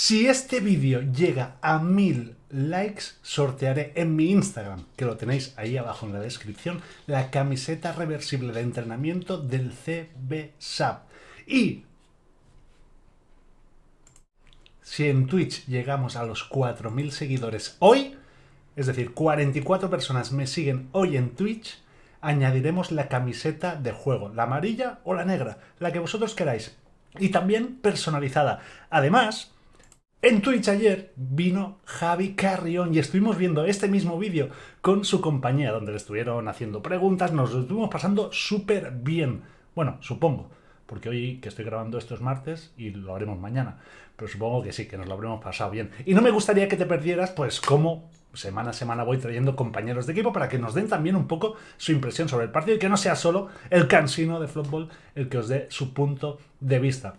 Si este vídeo llega a 1000 likes, sortearé en mi Instagram, que lo tenéis ahí abajo en la descripción, la camiseta reversible de entrenamiento del CBSAP. Y si en Twitch llegamos a los 4000 seguidores hoy, es decir, 44 personas me siguen hoy en Twitch, añadiremos la camiseta de juego, la amarilla o la negra, la que vosotros queráis. Y también personalizada. Además, en Twitch ayer vino Javi Carrión y estuvimos viendo este mismo vídeo con su compañía, donde le estuvieron haciendo preguntas, nos lo estuvimos pasando súper bien. Bueno, supongo, porque hoy que estoy grabando esto es martes y lo haremos mañana, pero supongo que sí, que nos lo habremos pasado bien. Y no me gustaría que te perdieras, pues, cómo semana a semana voy trayendo compañeros de equipo para que nos den también un poco su impresión sobre el partido y que no sea solo el cansino de fútbol el que os dé su punto de vista.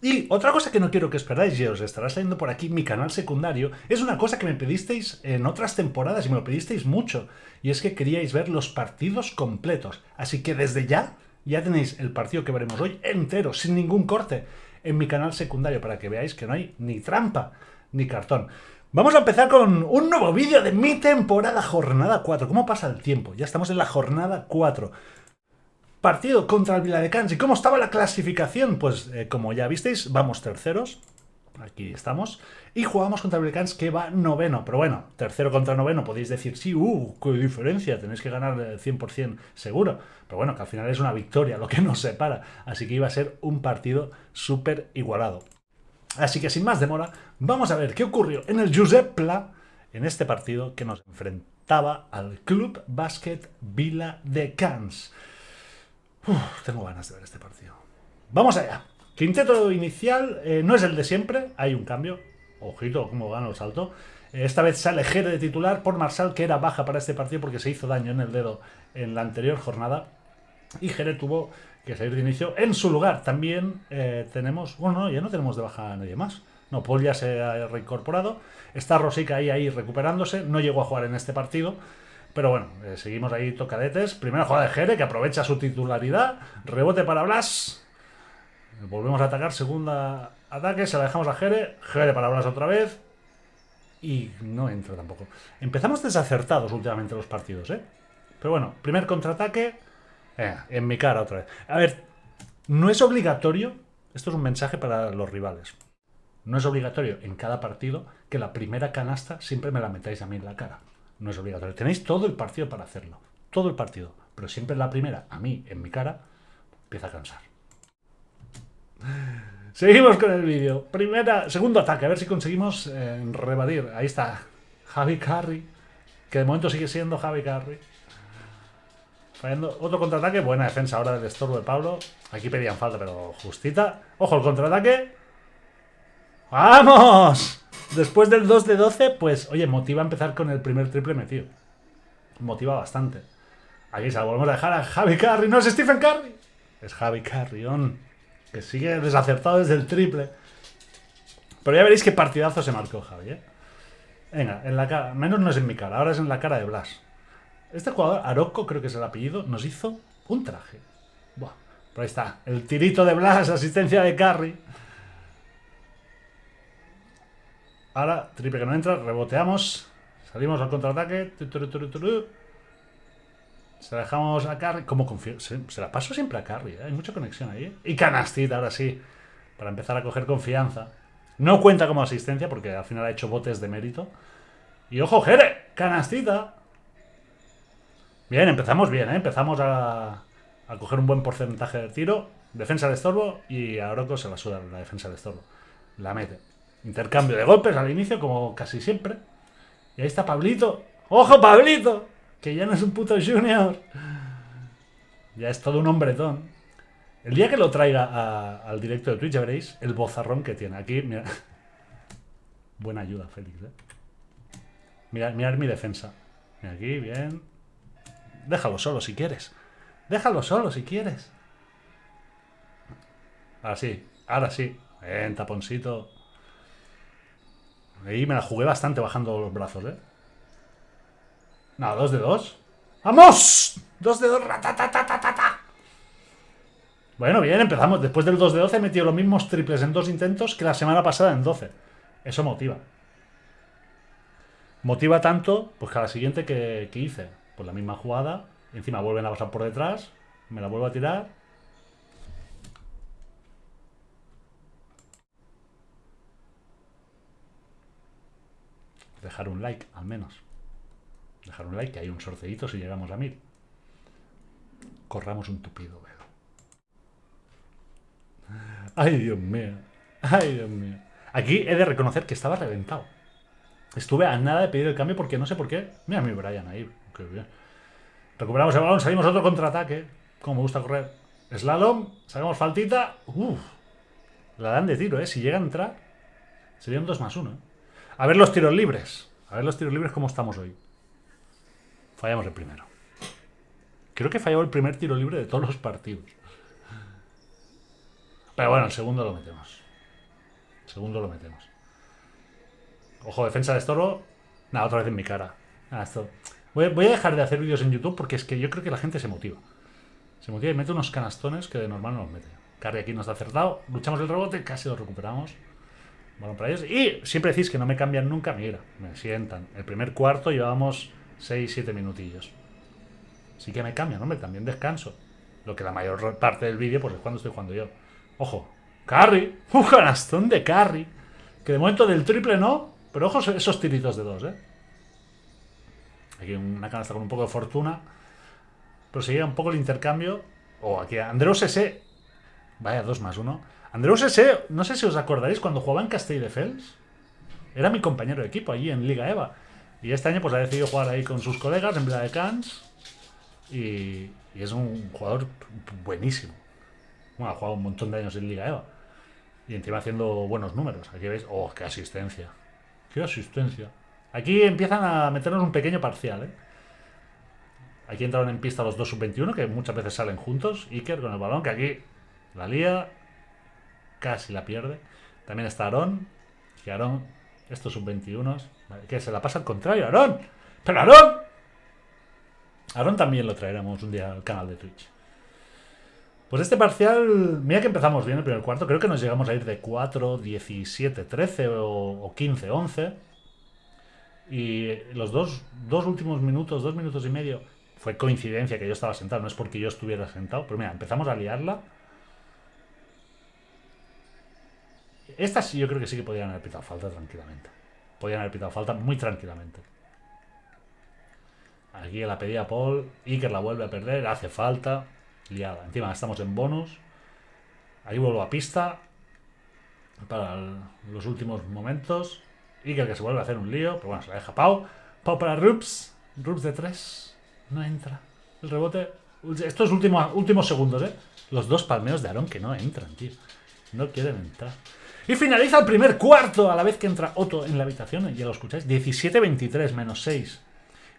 Y otra cosa que no quiero que os perdáis, y os estará saliendo por aquí mi canal secundario, es una cosa que me pedisteis en otras temporadas y me lo pedisteis mucho, y es que queríais ver los partidos completos. Así que desde ya tenéis el partido que veremos hoy entero, sin ningún corte, en mi canal secundario, para que veáis que no hay ni trampa ni cartón. Vamos a empezar con un nuevo vídeo de mi temporada, jornada 4. ¿Cómo pasa el tiempo? Ya estamos en la jornada 4. Partido contra el Viladecans. ¿Y cómo estaba la clasificación? Pues como ya visteis, vamos terceros. Aquí estamos. Y jugamos contra el Viladecans, que va noveno. Pero bueno, tercero contra noveno podéis decir, sí, qué diferencia, tenéis que ganar 100% seguro. Pero bueno, que al final es una victoria lo que nos separa. Así que iba a ser un partido súper igualado. Así que sin más demora, vamos a ver qué ocurrió en el Josep Pla en este partido que nos enfrentaba al Club Bàsquet Viladecans. Tengo ganas de ver este partido. Vamos allá. Quinteto inicial no es el de siempre, hay un cambio. Ojito cómo gana el salto. Esta vez sale Jere de titular por Marsal, que era baja para este partido porque se hizo daño en el dedo en la anterior jornada. Y Jere tuvo que salir de inicio en su lugar. También tenemos... Bueno, no, ya no tenemos de baja a nadie más. No, Paul ya se ha reincorporado. Está Rosica ahí recuperándose. No llegó a jugar en este partido. Pero bueno, seguimos ahí tocadetes. Primera jugada de Jere, que aprovecha su titularidad. Rebote para Blas. Volvemos a atacar. Segunda ataque. Se la dejamos a Jere. Jere para Blas otra vez. Y no entra tampoco. Empezamos desacertados últimamente los partidos, ¿eh? Pero bueno, primer contraataque. En mi cara otra vez. A ver, no es obligatorio. Esto es un mensaje para los rivales. No es obligatorio en cada partido que la primera canasta siempre me la metáis a mí en la cara. No es obligatorio. Tenéis todo el partido para hacerlo. Todo el partido. Pero siempre la primera, a mí, en mi cara, empieza a cansar. Seguimos con el vídeo. Segundo ataque. A ver si conseguimos rebatir. Ahí está Javi Carri. Que de momento sigue siendo Javi Carri. Fallando. Otro contraataque. Buena defensa ahora del estorbo de Pablo. Aquí pedían falta, pero justita. Ojo, el contraataque. ¡Vamos! Después del 2 de 12, pues, oye, motiva a empezar con el primer triple metido. Motiva bastante. Aquí se la volvemos a dejar a Javi Carri. ¡No es Stephen Curry! Es Javi Carrión, que sigue desacertado desde el triple. Pero ya veréis qué partidazo se marcó Javi, ¿eh? Venga, en la cara. Menos no es en mi cara, ahora es en la cara de Blas. Este jugador, Arocco, creo que es el apellido, nos hizo un traje. Buah. Pero ahí está, el tirito de Blas, asistencia de Curry. Ahora, triple que no entra, reboteamos. Salimos al contraataque. Se la dejamos a Curry. ¿Cómo confío? Se la paso siempre a Curry, ¿eh? Hay mucha conexión ahí, ¿eh? Y canastita, ahora sí. Para empezar a coger confianza. No cuenta como asistencia porque al final ha hecho botes de mérito. Y ojo, Jere, canastita. Bien, empezamos bien, ¿eh? Empezamos a coger un buen porcentaje de tiro. Defensa de estorbo y a Arocco se la suda la defensa de estorbo. La mete. Intercambio de golpes al inicio, como casi siempre. Y ahí está Pablito. ¡Ojo, Pablito! Que ya no es un puto junior. Ya es todo un hombretón. El día que lo traiga al directo de Twitch ya veréis el bozarrón que tiene. Aquí, mira. Buena ayuda, Félix, ¿eh? Mirad mi defensa. Mira aquí, bien. Déjalo solo si quieres. Déjalo solo si quieres. Ahora sí. Bien, taponcito. Ahí me la jugué bastante bajando los brazos, ¿eh? No, 2 de 2. ¡Vamos! 2 de 2. Ratatatatata. Bueno, bien, empezamos. Después del 2 de 12 he metido los mismos triples en 2 intentos que la semana pasada en 12. Eso motiva. Motiva tanto, pues que a la siguiente que hice, pues la misma jugada, encima vuelven a pasar por detrás, me la vuelvo a tirar. Dejar un like, al menos. Dejar un like, que hay un sorteito si llegamos a 1000. Corramos un tupido velo. Ay, Dios mío. Ay, Dios mío. Aquí he de reconocer que estaba reventado. Estuve a nada de pedir el cambio porque no sé por qué. Mira mi Brian ahí. Qué bien. Recuperamos el balón, salimos otro contraataque. Como me gusta correr. Slalom, sacamos faltita. Uf. La dan de tiro, ¿eh? Si llega a entrar, sería un 2+1. A ver los tiros libres. A ver los tiros libres cómo estamos hoy. Fallamos el primero. Creo que falló el primer tiro libre de todos los partidos. Pero bueno, el segundo lo metemos. El segundo lo metemos. Ojo, defensa de estorbo. Nada, otra vez en mi cara. Nada, esto. Voy a dejar de hacer vídeos en YouTube porque es que yo creo que la gente se motiva. Se motiva y mete unos canastones que de normal no los mete. Carry aquí no está acertado. Luchamos el rebote, casi lo recuperamos. Balón para ellos. Y siempre decís que no me cambian nunca. Mira, me sientan. El primer cuarto llevamos 6-7 minutillos. Sí que me cambian, hombre, también descanso. Lo que la mayor parte del vídeo pues es cuando estoy jugando yo. Ojo, Carry. Un canastón de Carry. Que de momento del triple no. Pero ojo esos tiritos de 2, Aquí una canasta con un poco de fortuna. Pero seguía un poco el intercambio. Aquí Andreus S. Vaya, 2+1. Andreus S. No sé si os acordaréis cuando jugaba en Castelldefels. Era mi compañero de equipo allí en Liga EVA. Y este año pues ha decidido jugar ahí con sus colegas en Vila de Cans. Y es un jugador buenísimo. Bueno, ha jugado un montón de años en Liga EVA. Y encima haciendo buenos números. Aquí veis. ¡Oh, qué asistencia! ¡Qué asistencia! Aquí empiezan a meternos un pequeño parcial, Aquí entraron en pista los dos sub-21, que muchas veces salen juntos. Iker con el balón, que aquí la lía. Casi la pierde. También está Aarón. Que Aarón, estos sub-21, que se la pasa al contrario. ¡Aarón! ¡Pero Aarón! Aarón también lo traeremos un día al canal de Twitch. Pues este parcial, mira que empezamos bien el primer cuarto. Creo que nos llegamos a ir de 4, 17, 13 o 15, 11. Y los dos últimos minutos, 2 minutos y medio, fue coincidencia que yo estaba sentado. No es porque yo estuviera sentado. Pero mira, empezamos a liarla. Estas sí, yo creo que sí que podían haber pitado falta tranquilamente. Podían haber pitado falta muy tranquilamente. Aquí la pedía Paul. Iker la vuelve a perder. Hace falta. Liada. Encima estamos en bonus. Ahí vuelvo a pista. Para los últimos momentos. Iker que se vuelve a hacer un lío. Pero bueno, se la deja Pau. Pau para Rups. Rups de 3. No entra. El rebote. Estos últimos segundos, Los dos palmeos de Aarón que no entran, tío. No quieren entrar. Y finaliza el primer cuarto a la vez que entra Otto en la habitación. Ya lo escucháis. 17-23 menos 6.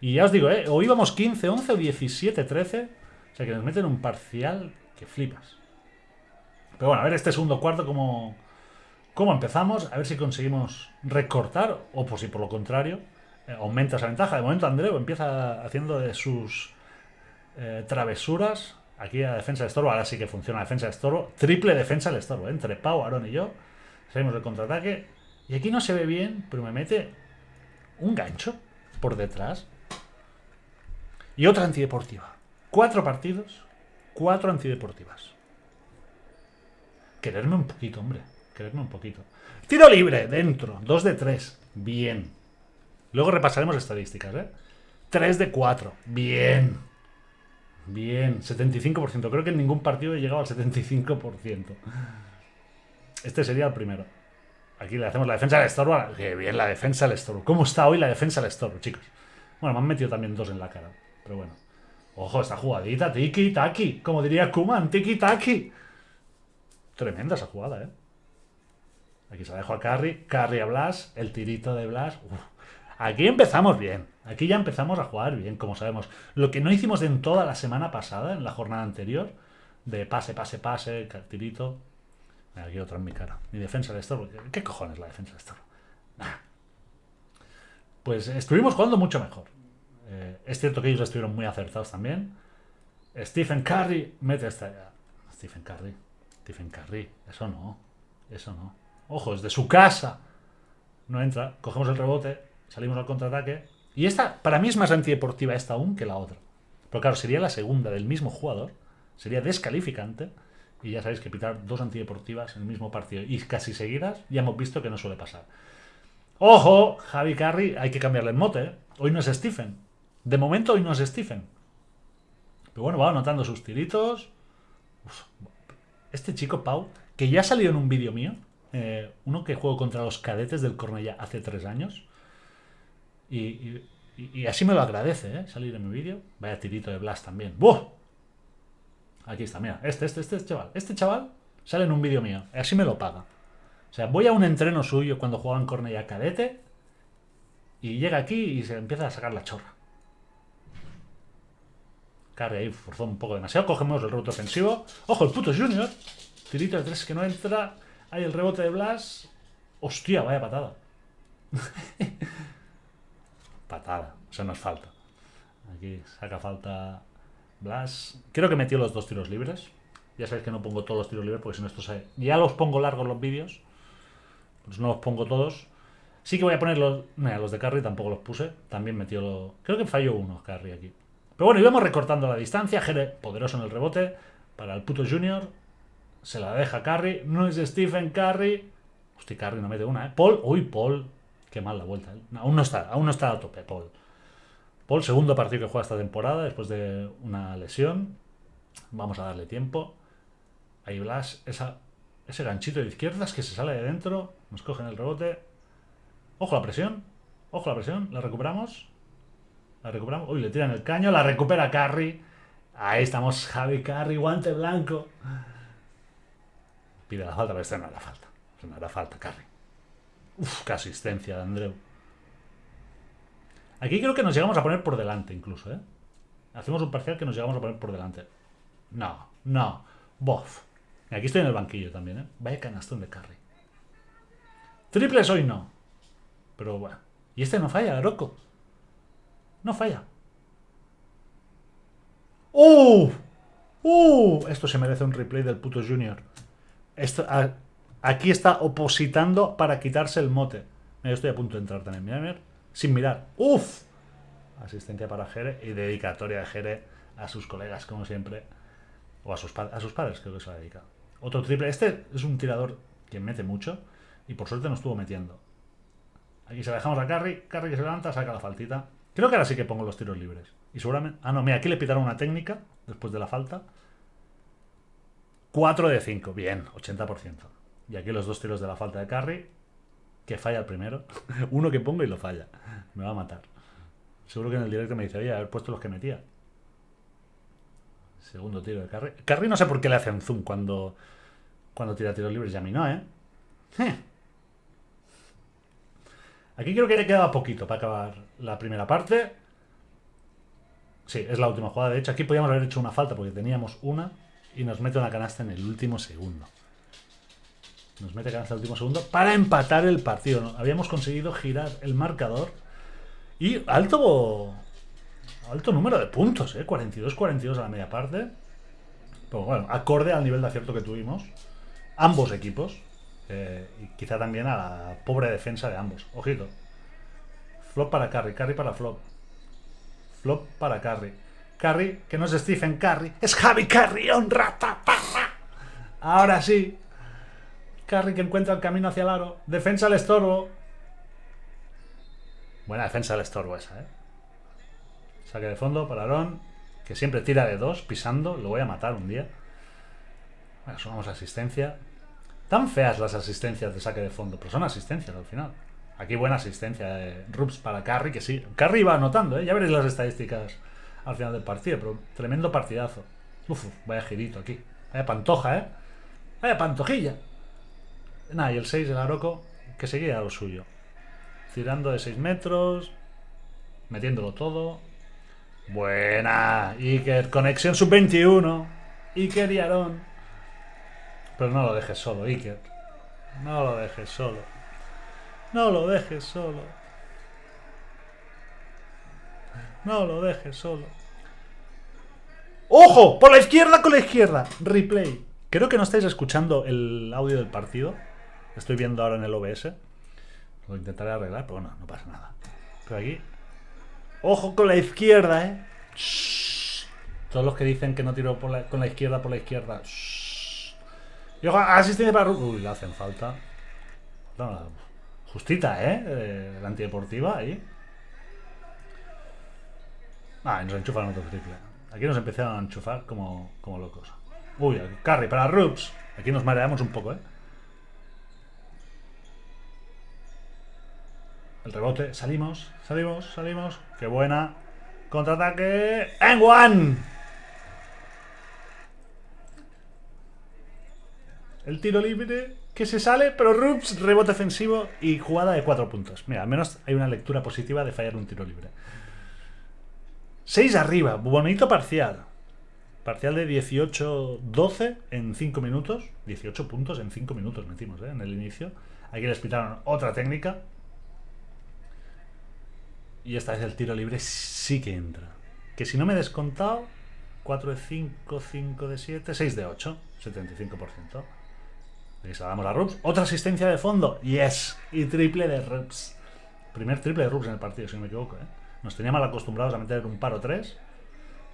Y ya os digo, o íbamos 15-11 o 17-13. O sea que nos meten un parcial que flipas. Pero bueno, a ver este segundo cuarto cómo empezamos. A ver si conseguimos recortar. O por si por lo contrario aumenta esa ventaja. De momento Andreu empieza haciendo de sus travesuras. Aquí la defensa de estorbo. Ahora sí que funciona la defensa de estorbo. Triple defensa del estorbo. Entre Pau, Aarón y yo. Salimos del contraataque. Y aquí no se ve bien, pero me mete un gancho por detrás. Y otra antideportiva. 4 partidos, 4 antideportivas. Quererme un poquito, hombre. Quererme un poquito. Tiro libre, dentro. 2 de 3. Bien. Luego repasaremos estadísticas, 3 de 4. Bien. Bien. 75%. Creo que en ningún partido he llegado al 75%. Este sería el primero. Aquí le hacemos la defensa del estorbo. Qué bien la defensa del estorbo. ¿Cómo está hoy la defensa del estorbo, chicos? Bueno, me han metido también 2 en la cara. Pero bueno. Ojo, esta jugadita. Tiki-taki. Como diría Kuman. Tiki-taki. Tremenda esa jugada, Aquí se la dejo a Carry. Carry a Blas. El tirito de Blas. Aquí empezamos bien. Aquí ya empezamos a jugar bien, como sabemos. Lo que no hicimos en toda la semana pasada, en la jornada anterior, de pase, tirito. Aquí otra en mi cara. Mi defensa de estorbo. ¿Qué cojones la defensa de estorbo? Nah. Pues estuvimos jugando mucho mejor. Es cierto que ellos estuvieron muy acertados también. Stephen Curry mete esta. Stephen Curry. Eso no. Ojo, es de su casa. no entra, cogemos el rebote, salimos al contraataque. Y esta, para mí, es más antideportiva esta aún que la otra. Pero claro, sería la segunda del mismo jugador, sería descalificante. Y ya sabéis que pitar 2 antideportivas en el mismo partido y casi seguidas, ya hemos visto que no suele pasar. ¡Ojo! Javi Carri, hay que cambiarle el mote, ¿eh? Hoy no es Stephen. De momento hoy no es Stephen. Pero bueno, va anotando sus tiritos. Uf. Este chico, Pau, que ya ha salido en un vídeo mío, uno que juego contra los cadetes del Cornellá hace 3 años. Y así me lo agradece, salir en mi vídeo. Vaya tirito de Blas también. ¡Buah! Aquí está, mira. Este chaval. Este chaval sale en un vídeo mío. Así me lo paga. O sea, voy a un entreno suyo cuando jugaba en Cornellá cadete y llega aquí y se empieza a sacar la chorra. Carry ahí forzó un poco demasiado. Cogemos el rebote ofensivo. ¡Ojo, el puto Junior! Tirito de 3 que no entra. Hay el rebote de Blas. ¡Hostia, vaya patada! Patada. Eso no es falta. Aquí saca falta Blas. Creo que metió los 2 tiros libres. Ya sabéis que no pongo todos los tiros libres porque si no esto se... Ya los pongo largos los vídeos. Pues no los pongo todos. Sí que voy a poner los... Mira, los de Carry tampoco los puse. También metió... Creo que falló uno Carry aquí. Pero bueno, íbamos recortando la distancia. Jere poderoso en el rebote. Para el puto Junior. Se la deja Carry. No es Stephen Curry. Hostia, Curry no mete una, ¿eh? Paul. Uy, Paul. Qué mal la vuelta. Aún no está a tope, Paul. Paul, segundo partido que juega esta temporada después de una lesión. Vamos a darle tiempo. Ahí Blas. Ese ganchito de izquierdas que se sale de dentro. Nos cogen el rebote. Ojo la presión. Ojo la presión. La recuperamos. La recuperamos. Uy, le tiran el caño. La recupera Curry. Ahí estamos, Javi Carri, guante blanco. Pide la falta, pero esta no era falta. Esta no era falta, Carri. Uf, qué asistencia de Andreu. Aquí creo que nos llegamos a poner por delante incluso, ¿eh? Hacemos un parcial que nos llegamos a poner por delante. No. Bof. Y aquí estoy en el banquillo también, ¿eh? Vaya canastón de Carri. Triples hoy no. Pero bueno. Y este no falla, Aroko. No falla. Esto se merece un replay del puto Junior. Aquí está opositando para quitarse el mote. Yo estoy a punto de entrar también. Mira. Sin mirar. ¡Uf! Asistencia para Jere y dedicatoria de Jere a sus colegas, como siempre. O a sus padres, creo que se la dedica. Otro triple. Este es un tirador que mete mucho y por suerte no estuvo metiendo. Aquí se la dejamos a Curry. Curry que se levanta, saca la faltita. Creo que ahora sí que pongo los tiros libres. Y seguramente... Ah, no, mira, aquí le pitaron una técnica después de la falta. 4 de 5. Bien, 80%. Y aquí los 2 tiros de la falta de Curry. Que falla el primero. Uno que pongo y lo falla. Me va a matar. Seguro que en el directo me dice, oye, haber puesto los que metía. Segundo tiro de Curry. Curry no sé por qué le hacen zoom cuando tira tiros libres y a mí no, ¿eh? Aquí creo que le quedaba poquito para acabar la primera parte. Sí, es la última jugada. De hecho, aquí podíamos haber hecho una falta porque teníamos una y nos mete una canasta en el último segundo. Nos mete canasta en el último segundo para empatar el partido, ¿no? Habíamos conseguido girar el marcador y alto número de puntos, 42-42 a la media parte. Pero bueno, acorde al nivel de acierto que tuvimos ambos equipos. Y quizá también a la pobre defensa de ambos. Ojito. Flop para Curry, Curry para Flop. Flop para Curry. Curry, que no es Stephen Curry, es Javi Carrión. Ahora sí. Curry que encuentra el camino hacia el aro. Defensa al estorbo. Buena defensa al estorbo esa, Saque de fondo para Aaron, que siempre tira de 2, pisando. Lo voy a matar un día. Bueno, sumamos asistencia. Tan feas las asistencias de saque de fondo, pero son asistencias al final. Aquí buena asistencia de Rups para Curry, que sí. Curry va anotando, ya veréis las estadísticas al final del partido, pero tremendo partidazo. Vaya girito aquí. Vaya pantoja, Vaya pantojilla. Nada, y el 6 del Aroko, que seguía a lo suyo. Tirando de 6 metros, metiéndolo todo. Buena. Iker, conexión sub-21. Iker y Aaron. Pero no lo dejes solo, Iker. No lo dejes solo. No lo dejes solo. No lo dejes solo. ¡Ojo! ¡Por la izquierda con la izquierda! Replay. Creo que no estáis escuchando el audio del partido. Estoy viendo ahora en el OBS. Lo intentaré arreglar, pero bueno, no pasa nada. Pero aquí... ¡Ojo con la izquierda, eh! Shhh. Todos los que dicen que no tiro con la izquierda por la izquierda. Shhh. Y ojo, asistencia para... Uy, le hacen falta. No, justita, la antideportiva ahí. Ah, y nos enchufan otro triple. Aquí nos empezaron a enchufar como locos. Uy, carry para Rups. Aquí nos mareamos un poco, El rebote. Salimos. Qué buena. Contraataque. ¡En one! El tiro libre que se sale, pero Rups, rebote ofensivo y jugada de 4 puntos. Mira, al menos hay una lectura positiva de fallar un tiro libre. 6 arriba, bonito parcial. Parcial de 18-12 en 5 minutos. 18 puntos en 5 minutos metimos, en el inicio. Aquí les pitaron otra técnica. Y esta vez el tiro libre sí que entra. Que si no me he descontado, 4 de 5, 5 de 7, 6 de 8, 75%. Aquí salvamos a Rups. Otra asistencia de fondo. Yes. Y triple de Rups. Primer triple de Rups en el partido, si no me equivoco. Nos tenía mal acostumbrados a meter un paro 3.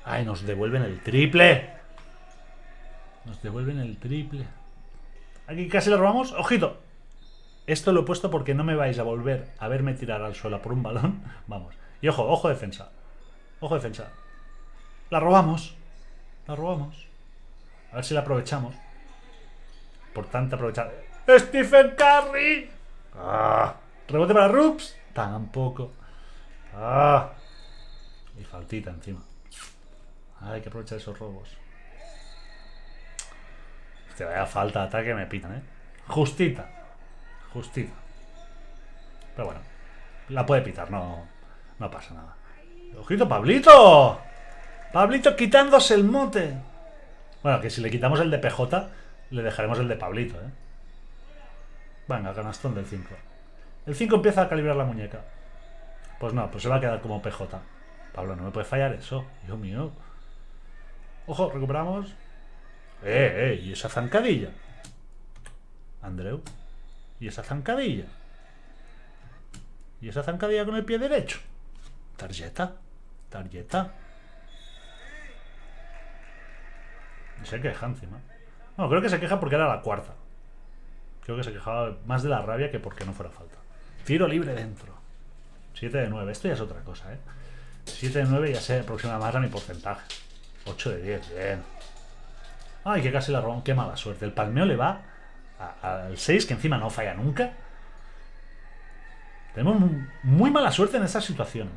¡Ay, nos devuelven el triple! Nos devuelven el triple. Aquí casi lo robamos. ¡Ojito! Esto lo he puesto porque no me vais a volver a verme tirar al suelo por un balón. Vamos. Y ojo, ojo defensa. Ojo defensa. La robamos. La robamos. A ver si la aprovechamos. Por tanto aprovechar. ¡Stephen Curry! ¡Ah! ¿Rebote para Rups? Tampoco. ¡Ah! Y faltita encima. Hay que aprovechar esos robos. Hostia, vaya falta de ataque me pitan, Justita. Justita. Pero bueno. La puede pitar, no pasa nada. ¡Ojito, Pablito! Pablito quitándose el mote. Bueno, que si le quitamos el de PJ, le dejaremos el de Pablito, Venga, canastón del 5. El 5 empieza a calibrar la muñeca. Pues no, pues se va a quedar como PJ. Pablo, no me puede fallar eso. Dios mío. Ojo, recuperamos. ¿Y esa zancadilla? Andreu. ¿Y esa zancadilla? ¿Y esa zancadilla con el pie derecho? Tarjeta. Y se queja encima. Bueno, creo que se queja porque era la cuarta. Creo que se quejaba más de la rabia que porque no fuera falta. Tiro libre dentro. 7 de 9. Esto ya es otra cosa, 7 de 9 ya se aproxima más a mi porcentaje. 8 de 10, bien. Ay, que casi la robamos. Qué mala suerte. El palmeo le va al 6, que encima no falla nunca. Tenemos muy mala suerte en estas situaciones,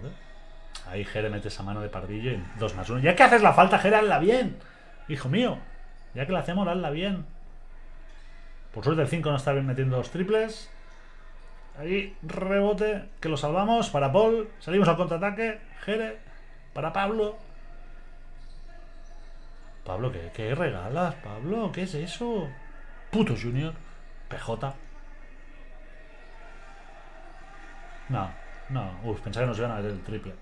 Ahí Jere mete esa mano de pardillo y 2+1. Ya que haces la falta, Jere, hazla bien. Hijo mío. Ya que la hacemos, hazla bien. Por suerte el 5 no está bien metiendo los triples. Ahí, rebote, que lo salvamos para Paul. Salimos al contraataque. Jere, para Pablo. Pablo, ¿qué regalas, Pablo? ¿Qué es eso? Puto Junior. PJ. No. Pensaba que nos iban a meter el triple.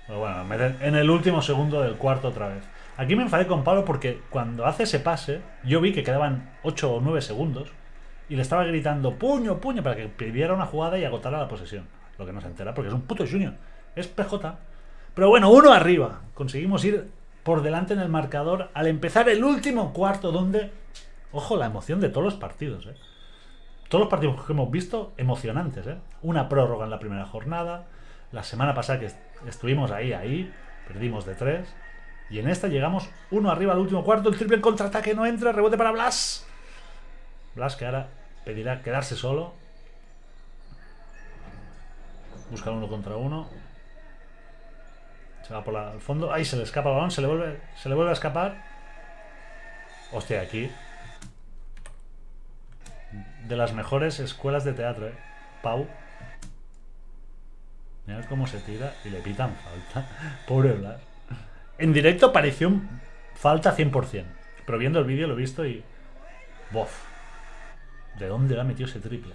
Pero bueno, meten en el último segundo del cuarto otra vez. Aquí me enfadé con Pablo porque cuando hace ese pase, yo vi que quedaban 8 o 9 segundos y le estaba gritando puño, para que pidiera una jugada y agotara la posesión. Lo que no se entera porque es un puto Junior. Es PJ. Pero bueno, 1 arriba. Conseguimos ir por delante en el marcador al empezar el último cuarto donde... Ojo, la emoción de todos los partidos, Todos los partidos que hemos visto, emocionantes, Una prórroga en la primera jornada. La semana pasada que estuvimos ahí, perdimos de 3. Y en esta llegamos 1 arriba al último cuarto. El triple en contraataque no entra. Rebote para Blas. Blas que ahora pedirá quedarse solo. Busca 1 contra 1. Se va por el fondo. Ahí se le escapa el balón. Se le vuelve a escapar. Hostia, aquí. De las mejores escuelas de teatro, Pau. Mirad cómo se tira y le pitan falta. Pobre Blas. En directo pareció falta 100%. Pero viendo el vídeo lo he visto y... ¡Bof! ¿De dónde le ha metido ese triple?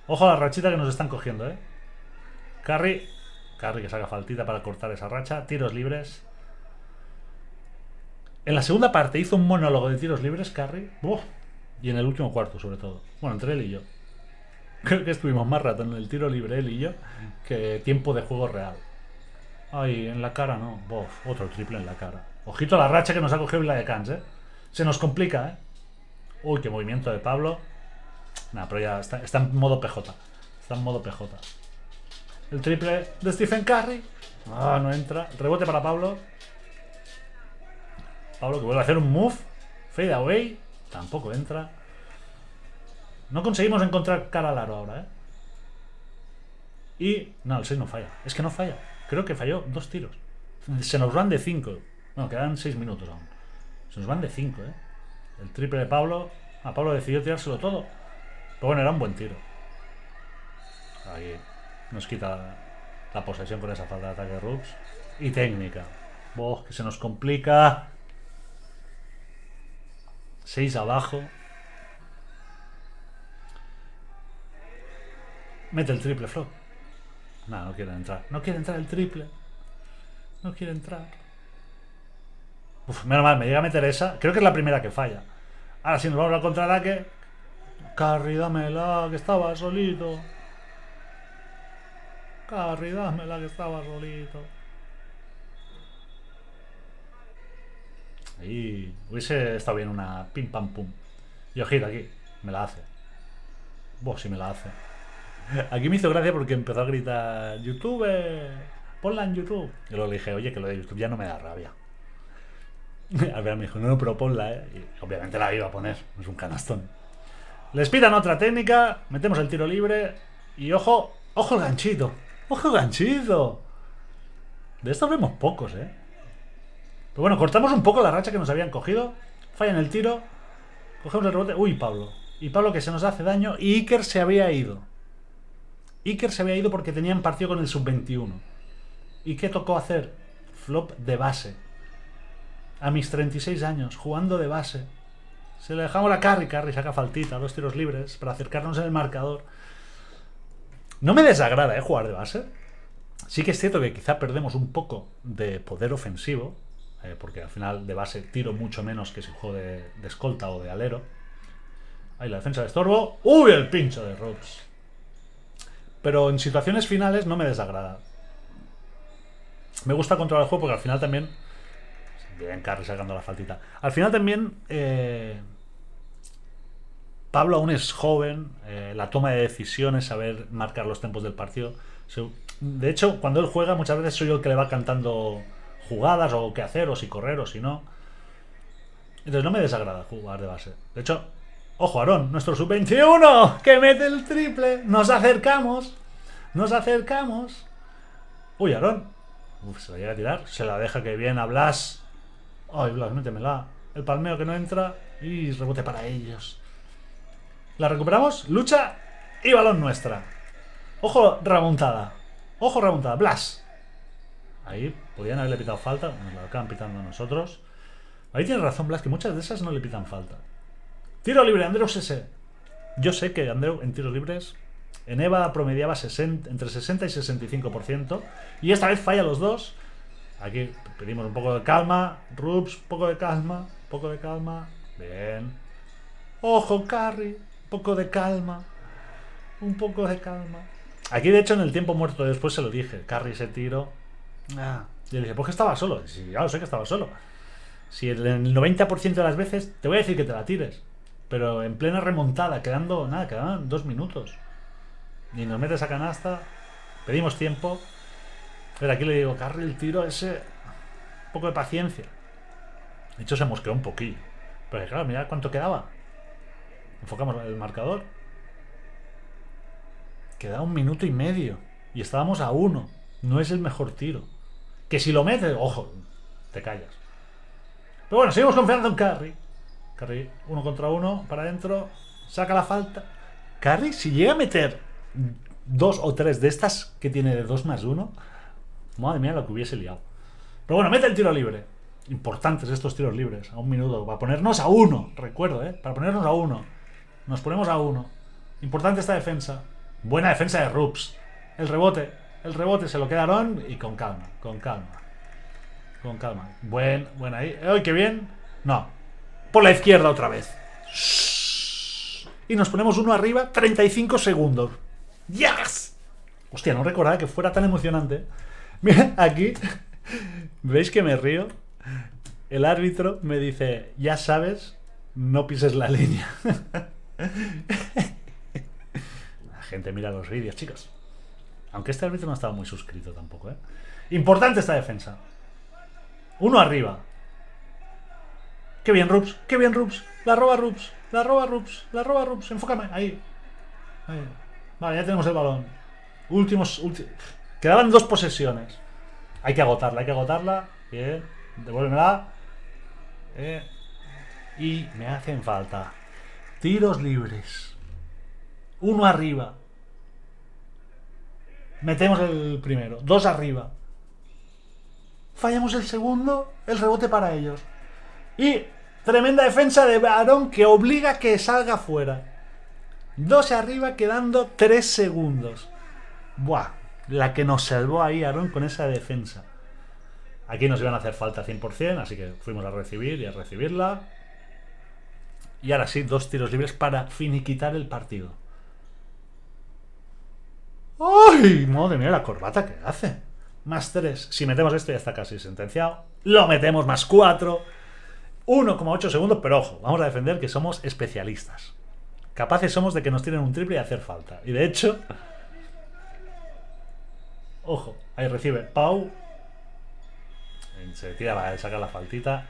Ojo a la rachita que nos están cogiendo, Curry que saca faltita para cortar esa racha. Tiros libres. En la segunda parte hizo un monólogo de tiros libres, Curry. ¡Bof! Y en el último cuarto, sobre todo. Bueno, entre él y yo. Creo que estuvimos más rato en el tiro libre él y yo que tiempo de juego real. Ay, en la cara no. Bof, otro triple en la cara. Ojito a la racha que nos ha cogido la de Cans, Se nos complica, Uy, qué movimiento de Pablo. Nah, pero ya está en modo PJ. Está en modo PJ. El triple de Stephen Curry. Ah, no entra. Rebote para Pablo. Pablo que vuelve a hacer un move. Fade away. Tampoco entra. No conseguimos encontrar cara al aro ahora, Y... no, el 6 no falla. Es que no falla. Creo que falló 2 tiros. Se nos van de 5. Bueno, quedan 6 minutos aún. Se nos van de 5, El triple de Pablo. A Pablo decidió tirárselo todo. Pero bueno, era un buen tiro. Ahí nos quita la posesión con esa falta de ataque de Rooks. Y técnica. Que se nos complica. 6 abajo. Mete el triple, Flo. No quiere entrar. No quiere entrar el triple. No quiere entrar. Uf, menos mal, me llega a meter esa. Creo que es la primera que falla. Ahora sí nos vamos al contraataque. Curry, dámela, que estaba solito. Curry, dámela, que estaba solito. Ahí hubiese estado bien una pim pam pum. Y ojito aquí, me la hace. Si me la hace. Aquí me hizo gracia porque empezó a gritar: YouTube, ponla en YouTube. Y luego le dije: oye, que lo de YouTube ya no me da rabia. A ver, me dijo: no, pero ponla, Y obviamente la iba a poner, es un canastón. Les pidan otra técnica, metemos el tiro libre. Y ojo el ganchito. Ojo el ganchito. De estos vemos pocos, Pero bueno, cortamos un poco la racha que nos habían cogido. Fallan el tiro. Cogemos el rebote. Uy, Pablo. Y Pablo que se nos hace daño. Y Iker se había ido. Iker se había ido porque tenían partido con el sub-21. ¿Y qué tocó hacer? Flop de base. A mis 36 años, jugando de base. Se le dejamos a Curry. Curry saca faltita, 2 tiros libres para acercarnos en el marcador. No me desagrada, jugar de base. Sí que es cierto que quizá perdemos un poco de poder ofensivo, porque al final de base tiro mucho menos que si juego de escolta o de alero. Ahí la defensa de estorbo. ¡Uy, el pincho de Rhodes! Pero en situaciones finales no me desagrada. Me gusta controlar el juego porque al final también... bien, Curry sacando la faltita. Al final también... Pablo aún es joven. La toma de decisiones, saber marcar los tempos del partido. De hecho, cuando él juega muchas veces soy yo el que le va cantando jugadas o qué hacer, o si correr o si no. Entonces no me desagrada jugar de base. De hecho... ojo, Aarón, nuestro sub-21, que mete el triple. Nos acercamos. Uy, Aarón. Se la llega a tirar. Se la deja que bien a Blas. Ay, Blas, métemela. El palmeo que no entra. Y rebote para ellos. La recuperamos. Lucha. Y balón nuestra. Ojo, remontada. Blas. Ahí podían haberle pitado falta. Nos la acaban pitando a nosotros. Ahí tiene razón Blas, que muchas de esas no le pitan falta. Tiro libre, Andreu Sese. Yo sé que Andreu en tiros libres en EVA promediaba entre 60 y 65%. Y esta vez falla los dos. Aquí pedimos un poco de calma. Rups, poco de calma. Bien. Ojo, Curry. Un poco de calma. Aquí, de hecho, en el tiempo muerto después se lo dije. Curry ese tiro. Y le dije, ¿por qué estaba solo? Sí, ya lo sé que estaba solo. Si el 90% de las veces te voy a decir que te la tires. Pero en plena remontada, quedaban 2 minutos. Y nos metes a canasta. Pedimos tiempo. Pero aquí le digo, Curry, el tiro ese. Un poco de paciencia. De hecho, se mosqueó un poquillo. Pero claro, mira cuánto quedaba. Enfocamos el marcador. Queda 1 minuto y medio. Y estábamos a 1. No es el mejor tiro. Que si lo metes, ojo, te callas. Pero bueno, seguimos confiando en Curry. Curry, 1 contra 1, para adentro. Saca la falta. Curry, si llega a meter 2 o 3 de estas que tiene de 2+1, madre mía lo que hubiese liado. Pero bueno, mete el tiro libre. Importantes estos tiros libres. A 1 minuto. Para ponernos a 1. Recuerdo, para ponernos a 1. Nos ponemos a 1. Importante esta defensa. Buena defensa de Rups. El rebote se lo quedaron y con calma. Buen ahí. ¡Ay, qué bien! No. Por la izquierda otra vez. y nos ponemos uno arriba 35 segundos. ¡Yes! Hostia, no recordaba que fuera tan emocionante. Mira, aquí, ¿veis que me río? El árbitro me dice, ya sabes, no pises la línea. La gente mira los vídeos, chicos. Aunque este árbitro no estaba muy suscrito tampoco, ¿eh? Importante esta defensa. Uno arriba. Qué bien, Rups. Qué bien, Rups. La roba Rups. La roba Rups. La roba Rups. Enfócame. Ahí. Ahí. Vale, ya tenemos el balón. Últimos. Quedaban 2 posesiones. Hay que agotarla. Hay que agotarla. Bien. Devuélvemela. Y me hacen falta tiros libres. Uno arriba. Metemos el primero. 2 arriba. Fallamos el segundo. El rebote para ellos. Y tremenda defensa de Aarón que obliga a que salga fuera. 2 arriba quedando 3 segundos. Buah. La que nos salvó ahí Aarón con esa defensa. Aquí nos iban a hacer falta 100%, así que fuimos a recibir y a recibirla. Y ahora sí, 2 tiros libres para finiquitar el partido. ¡Ay! Madre mía, la corbata que hace. Más 3. Si metemos esto ya está casi sentenciado. Lo metemos más 4. 1,8 segundos, pero ojo, vamos a defender que somos especialistas. Capaces somos de que nos tiren un triple y hacer falta. Y de hecho... Ojo, ahí recibe Pau. Se tira para sacar la faltita.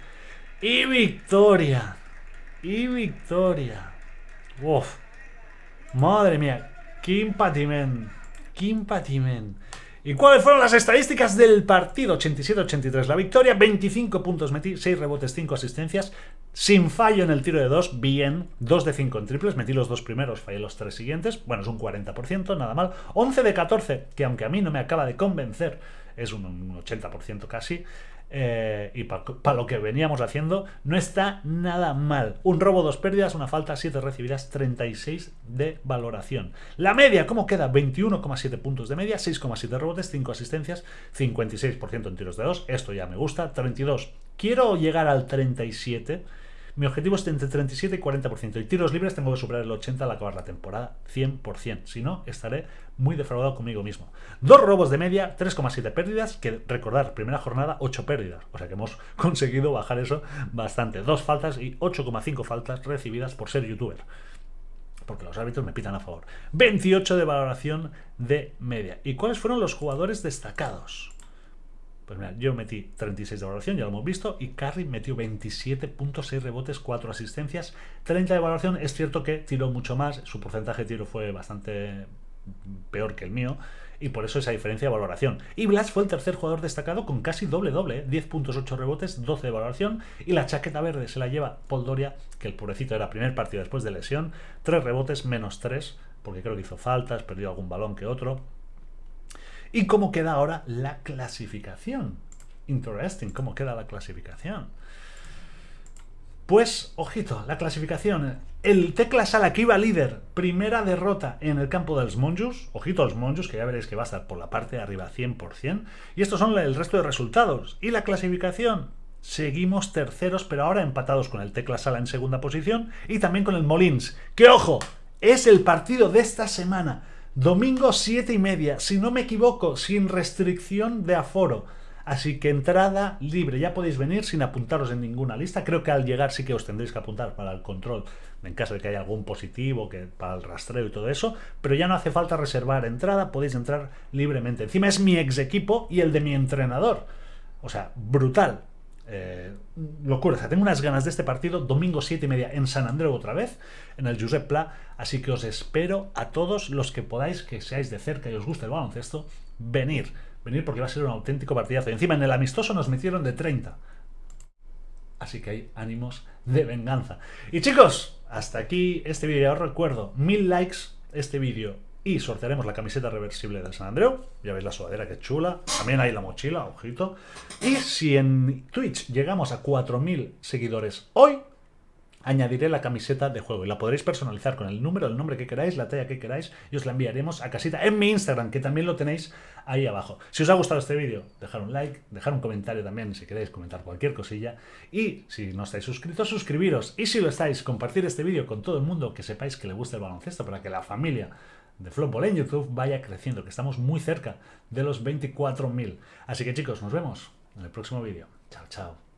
¡Y victoria! ¡Y victoria! ¡Uf! ¡Madre mía! ¡Qué patiment! ¡Qué patiment! ¿Y cuáles fueron las estadísticas del partido? 87-83 la victoria, 25 puntos metí, 6 rebotes, 5 asistencias, sin fallo en el tiro de 2, bien, 2 de 5 en triples, metí los 2 primeros, fallé los 3 siguientes, bueno, es un 40%, nada mal, 11 de 14, que aunque a mí no me acaba de convencer, es un 80% casi, y para lo que veníamos haciendo, no está nada mal. Un robo, 2 pérdidas, una falta, 7 recibidas, 36 de valoración. La media, ¿cómo queda? 21,7 puntos de media, 6,7 rebotes, 5 asistencias, 56% en tiros de 2. Esto ya me gusta. 32. Quiero llegar al 37. Mi objetivo es entre 37 y 40%. Y tiros libres tengo que superar el 80 al acabar la temporada. 100%. Si no, estaré muy defraudado conmigo mismo. 2 robos de media, 3,7 pérdidas. Que recordar, primera jornada, 8 pérdidas. O sea que hemos conseguido bajar eso bastante. 2 faltas y 8,5 faltas recibidas por ser youtuber. Porque los árbitros me pitan a favor. 28 de valoración de media. ¿Y cuáles fueron los jugadores destacados? Pues mira, yo metí 36 de valoración, ya lo hemos visto, y Curry metió 27.6 rebotes, 4 asistencias, 30 de valoración. Es cierto que tiró mucho más, su porcentaje de tiro fue bastante peor que el mío, y por eso esa diferencia de valoración. Y Blas fue el tercer jugador destacado con casi doble-doble, 10 puntos, 8 rebotes, 12 de valoración, y la chaqueta verde se la lleva Paul Doria, que el pobrecito era primer partido después de lesión, 3 rebotes, menos 3, porque creo que hizo faltas, perdió algún balón que otro. ¿Y cómo queda ahora la clasificación? Interesting, ¿cómo queda la clasificación? Pues, ojito, la clasificación. El Tecla Sala, que iba líder, primera derrota en el campo dels Monjos. Ojito a los Monjos, que ya veréis que va a estar por la parte de arriba 100%. Y estos son el resto de resultados. Y la clasificación, seguimos terceros, pero ahora empatados con el Tecla Sala en segunda posición. Y también con el Molins, que ojo, es el partido de esta semana. Domingo 7:30, si no me equivoco, sin restricción de aforo. Así que entrada libre, ya podéis venir sin apuntaros en ninguna lista. Creo que al llegar sí que os tendréis que apuntar para el control, en caso de que haya algún positivo, que para el rastreo y todo eso. Pero ya no hace falta reservar entrada, podéis entrar libremente. Encima es mi ex equipo y el de mi entrenador. O sea, brutal. Locura, o sea, tengo unas ganas de este partido. Domingo 7:30 en San Andreu otra vez, en el Josep Pla. Así que os espero a todos los que podáis, que seáis de cerca y os guste el baloncesto, venir porque va a ser un auténtico partidazo. Y encima en el amistoso nos metieron de 30. Así que hay ánimos de venganza. Y chicos, hasta aquí este vídeo. Ya os recuerdo, 1000 likes este vídeo y sortearemos la camiseta reversible de San Andreu. Ya veis la sudadera, que chula. También hay la mochila, ojito. Y si en Twitch llegamos a 4000 seguidores hoy, añadiré la camiseta de juego y la podréis personalizar con el nombre que queráis, la talla que queráis y os la enviaremos a casita en mi Instagram, que también lo tenéis ahí abajo. Si os ha gustado este vídeo, dejad un like, dejad un comentario también si queréis comentar cualquier cosilla y si no estáis suscritos, suscribiros y si lo estáis, compartir este vídeo con todo el mundo que sepáis que le gusta el baloncesto para que la familia de Flopball en YouTube vaya creciendo, que estamos muy cerca de los 24.000. Así que chicos, nos vemos en el próximo vídeo. Chao, chao.